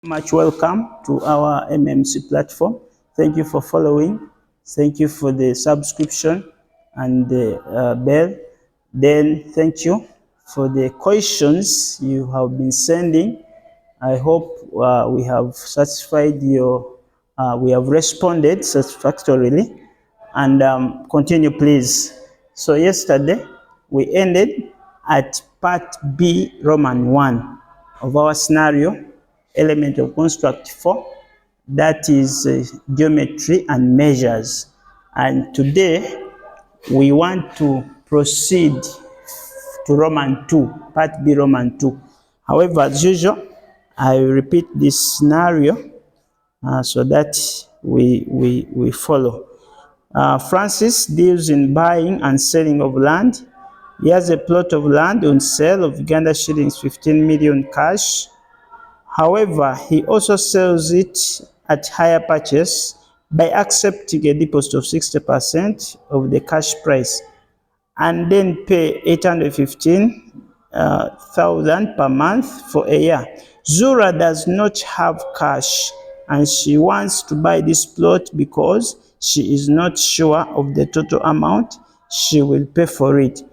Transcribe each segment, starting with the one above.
Much welcome to our MMC platform. Thank you for following. Thank you for the subscription and the bell. Then thank you for the questions you have been sending. I hope we have satisfied your, we have responded satisfactorily. And continue, please. So yesterday we ended at part B, Roman 1 of our scenario, element of construct 4, that is geometry and measures. And today we want to proceed to Roman 2, part B, Roman 2. However, as usual, I will repeat this scenario so that we follow. Francis deals in buying and selling of land. He has a plot of land on sale of Uganda shillings 15 million cash. However, he also sells it at higher purchase by accepting a deposit of 60% of the cash price and then pay 815,000 per month for a year. Zura does not have cash and she wants to buy this plot because she is not sure of the total amount she will pay for it.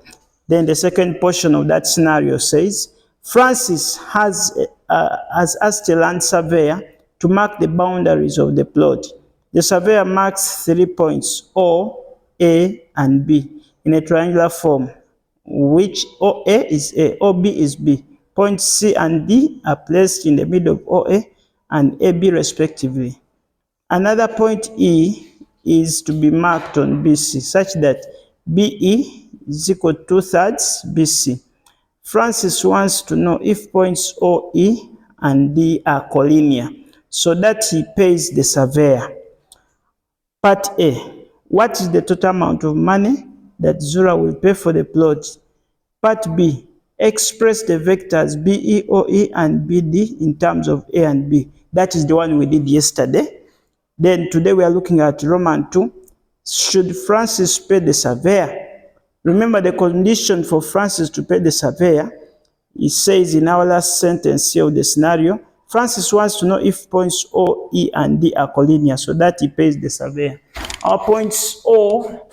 Then the second portion of that scenario says, Francis has asked a land surveyor to mark the boundaries of the plot. The surveyor marks 3 points, O, A, and B, in a triangular form, which OA is A, OB is B. Points C and D are placed in the middle of OA and AB respectively. Another point E is to be marked on BC such that BE is equal to 2/3 BC. Francis wants to know if points OE and D are collinear so that he pays the surveyor. Part A, what is the total amount of money that Zura will pay for the plot? Part B, express the vectors BE, OE, and BD in terms of A and B. That is the one we did yesterday. Then today we are looking at Roman 2. Should Francis pay the surveyor? Remember the condition for Francis to pay the surveyor. It says in our last sentence here of the scenario, Francis wants to know if points O, E, and D are collinear so that he pays the surveyor. Our points O,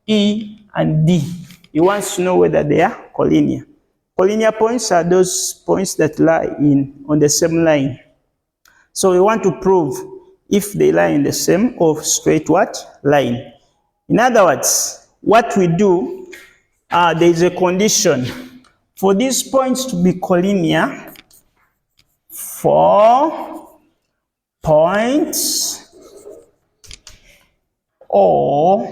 E, and D, he wants to know whether they are collinear. Collinear points are those points that lie on the same line. So we want to prove if they lie in the same or straight what? Line. In other words, what we do, there is a condition for these points to be collinear. For points O,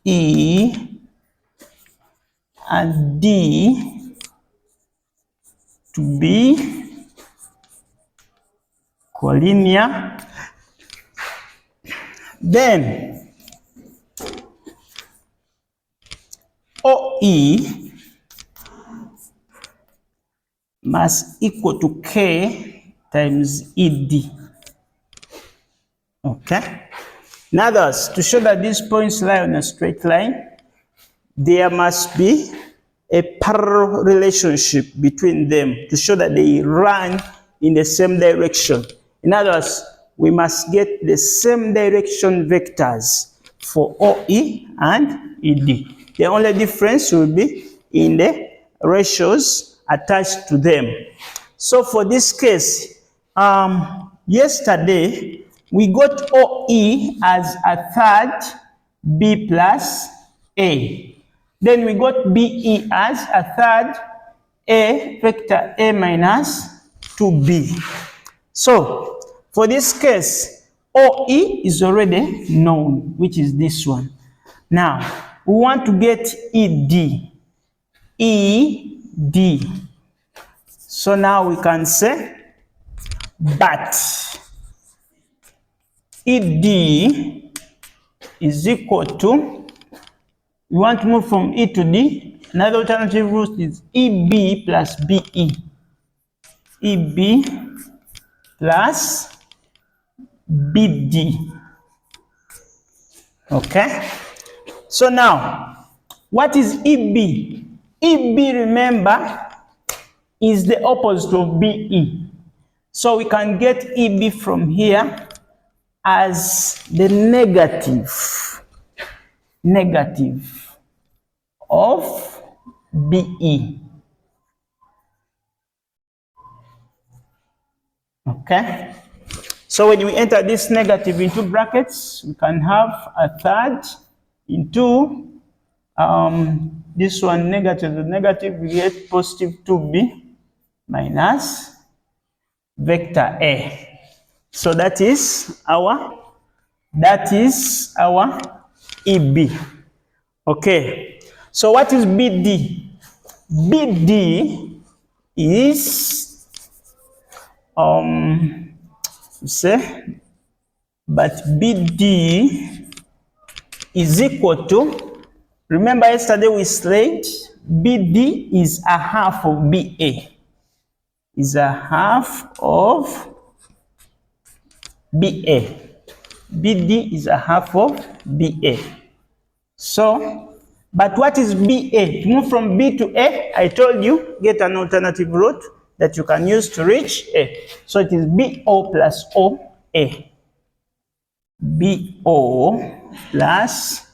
E, and D to be collinear, then OE must equal to K times ED. Okay? In other words, to show that these points lie on a straight line, there must be a parallel relationship between them to show that they run in the same direction. In other words, we must get the same direction vectors for OE and ED. The only difference will be in the ratios attached to them. So for this case, yesterday we got OE as a third B plus A. Then we got BE as a third A vector A minus 2B. So for this case, OE is already known, which is this one. Now we want to get ED. ED. So now we can say, but ED is equal to, we want to move from E to D. Another alternative route is EB plus BE. EB plus BD. Okay? So now, what is EB? EB, remember, is the opposite of BE. So we can get EB from here as the negative of BE. Okay? So when we enter this negative into brackets, we can have a third into this one negative to negative, we get positive 2B minus vector A. So that is our EB. Okay. So what is BD? BD is but BD is equal to, remember yesterday we said BD is a half of BA. Is a half of BA. BD is a half of BA. So, but what is BA? To move from B to A, I told you, get an alternative route that you can use to reach A. So it is BO plus OA. BO plus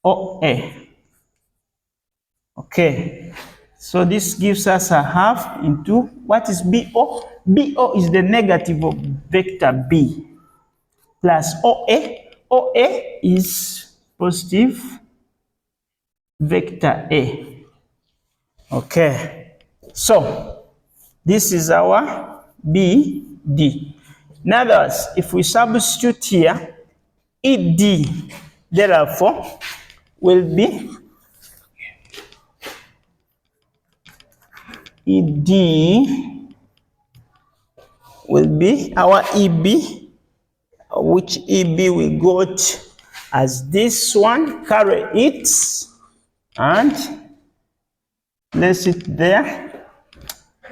OA. Okay. So this gives us a half into, what is BO? BO is the negative of vector B plus OA. OA is positive vector A. Okay. So this is our BD. In other words, if we substitute here, ED, therefore, will be ED will be our EB, which EB we got as this one, carry it and place it there,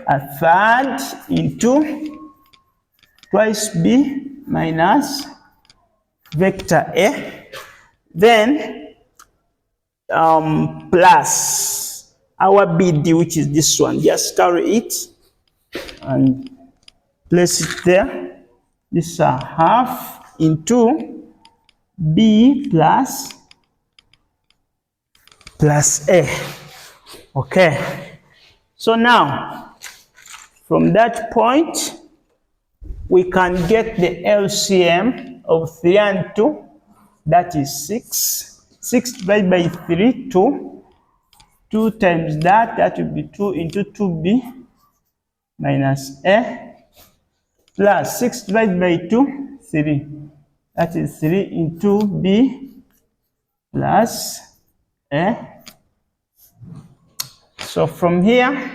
a third into twice B minus vector A, then plus our BD, which is this one, just carry it and place it there. This is a half into B plus A. Okay. So now, from that point, we can get the LCM of 3 and 2. That is 6. 6 divided by 3, 2. 2 times that will be 2 into 2B minus A, plus 6 divided by 2, 3. That is 3 into B plus A. So from here,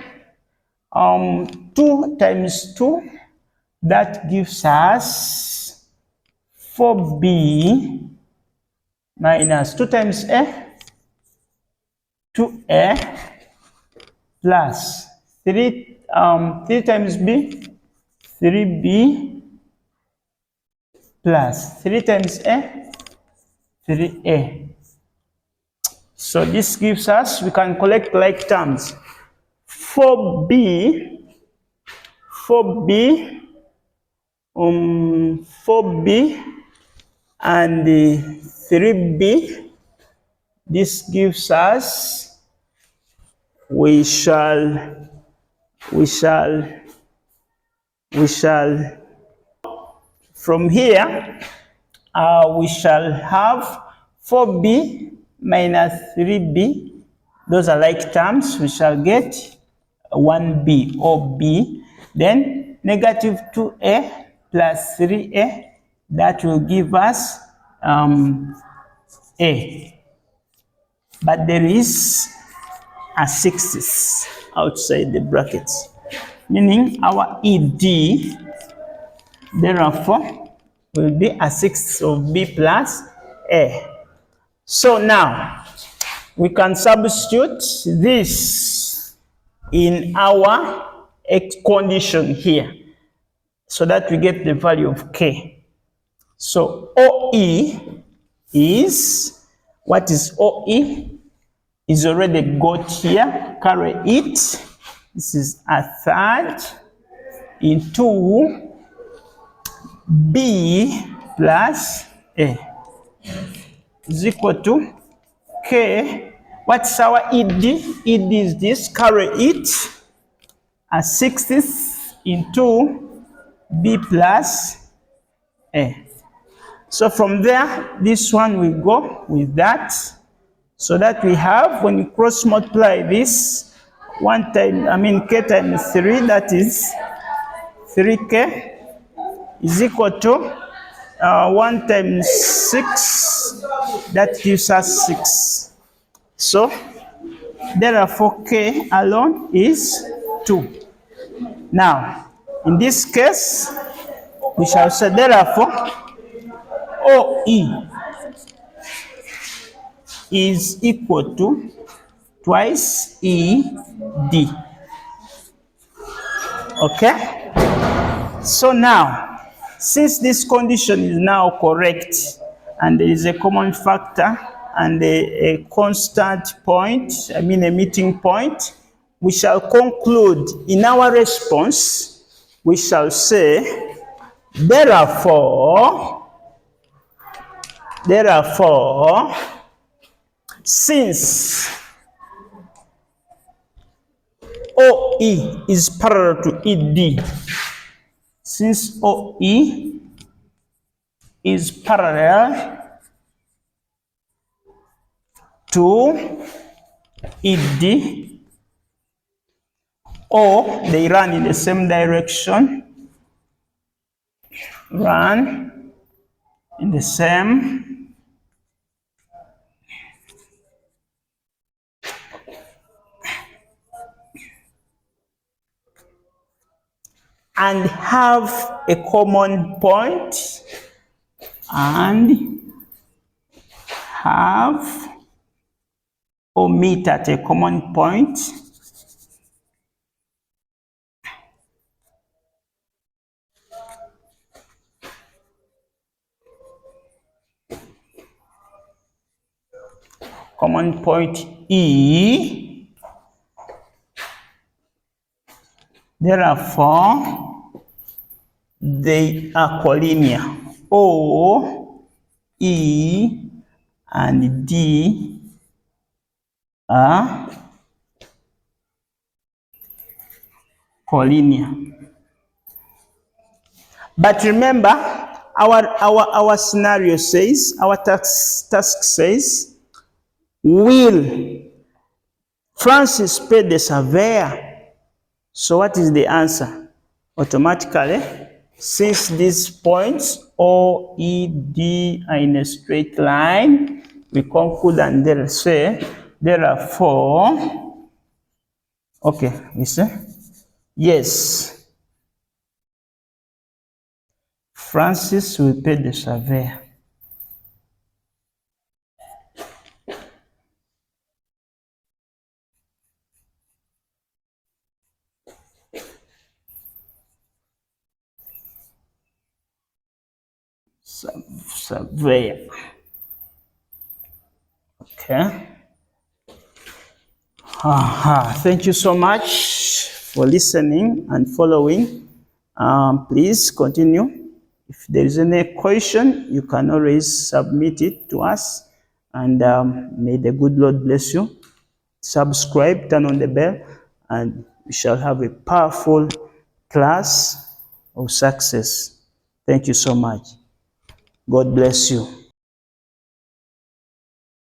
2 times 2, that gives us 4B minus 2 times A, 2A, plus 3 times B, 3B, plus 3 times A, 3A. So this gives us, we can collect like terms. 4B and 3B. This gives us, we shall from here we shall have 4B minus 3B. Those are like terms. We shall get 1B or B. Then negative 2A plus 3A. That will give us A. But there is a 6 outside the brackets, meaning our ED, therefore, will be a 6 of B plus A. So now, we can substitute this in our condition here, so that we get the value of K. So OE is, what is OE? is already got here. Carry it. This is a third into B plus A is equal to K. What's our ED? ED is this. Carry it. A sixth into B plus A. So from there, this one will go with that. So that we have, when you cross multiply this, K times 3, that is 3K, is equal to 1 times 6, that gives us 6. So, therefore, K alone is 2. Now, in this case, we shall say, therefore, OE is equal to twice ED. Okay? So now, since this condition is now correct, and there is a common factor and a constant point, a meeting point, we shall conclude in our response, we shall say, therefore, since OE is parallel to ED, since OE is parallel to ED, or they run in the same direction, and have a common point, and have or meet at a common point, common point E, therefore they are collinear. O, E, and D are collinear. But remember, our scenario says, our task says, will Francis pay the surveyor? So what is the answer? Automatically, since these points O, E, D are in a straight line, we conclude and then say, therefore, okay, we say, yes, Francis will pay the surveyor. Surveyor. Okay. Thank you so much for listening and following. Please continue. If there is any question, you can always submit it to us. And may the good Lord bless you. Subscribe, turn on the bell, and we shall have a powerful class of success. Thank you so much. God bless you.